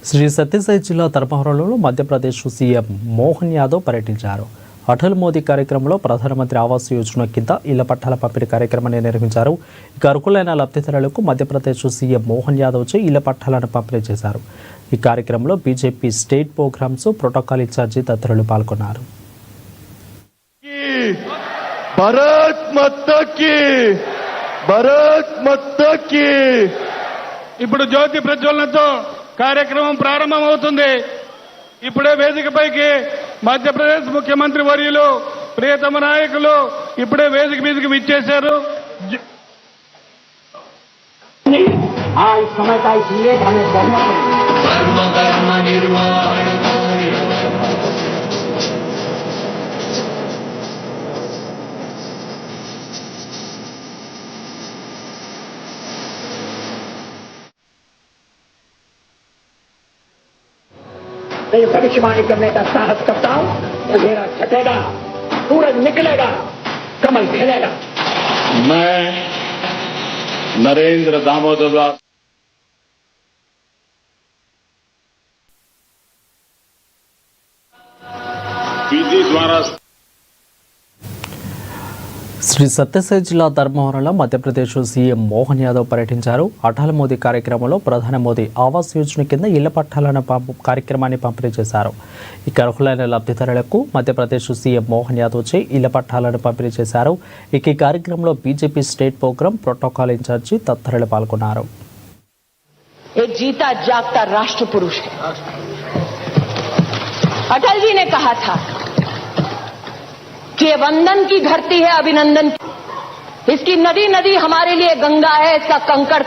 శ్రీ సత్యసాయి జిల్లా ధర్మవరంలో మధ్యప్రదేశ్ సీఎం మోహన్ యాదవ్ పర్యటించారు. అటల్ మోదీ కార్యక్రమంలో ప్రధానమంత్రి ఆవాస్ యోజన కింద ఇళ్ల పట్టాల పంపిణీ కార్యక్రమాన్ని నిర్వహించారు. ఇక అర్హులైన లబ్ధిదారులకు మధ్యప్రదేశ్ సీఎం మోహన్ యాదవ్ ఇళ్ల పట్టాలను పంపిణీ చేశారు. ఈ కార్యక్రమంలో BJP state programs protocol incharge తదితరులు పాల్గొన్నారు. ఇప్పుడు జ్యోతి ప్రజ్వలనతో కార్యక్రమం ప్రారంభమవుతుంది. ఇప్పుడే వేదికపైకి మధ్యప్రదేశ్ ముఖ్యమంత్రి వర్యులు ప్రియతమ నాయకులు ఇప్పుడే వేదిక మీదకి విచ్చేశారు. मैं भविष्यवाणी करने का साहस करता हूं. अंधेरा छटेगा, सूरज निकलेगा, कमल खिलेगा. मैं नरेंद्र दामोदर दास विधि द्वारा శ్రీ సత్యసాయి జిల్లా ధర్మవరంలో మధ్యప్రదేశ్ సీఎం మోహన్ యాదవ్ పర్యటించారు. అటల్ మోదీ కార్యక్రమంలో ప్రధాని మోదీ ఆవాస్ యోజన కింద ఇళ్ల పట్టాలను కార్యక్రమాన్ని పంపిణీ చేశారు. ఇక అర్హులైన లబ్ధిదారులకు మధ్యప్రదేశ్ సీఎం మోహన్ యాదవ్ ఇళ్ల పట్టాలను పంపిణీ చేశారు. ఇక ఈ కార్యక్రమంలో BJP state program protocol incharge తదితరులు పాల్గొన్నారు. एक जीता जागता राष्ट्र पुरुष है. अटल जी ने कहा था कि ये वंदन की धरती है, अभिनंदन की. इसकी नदी नदी हमारे लिए गंगा है, इसका कंकड़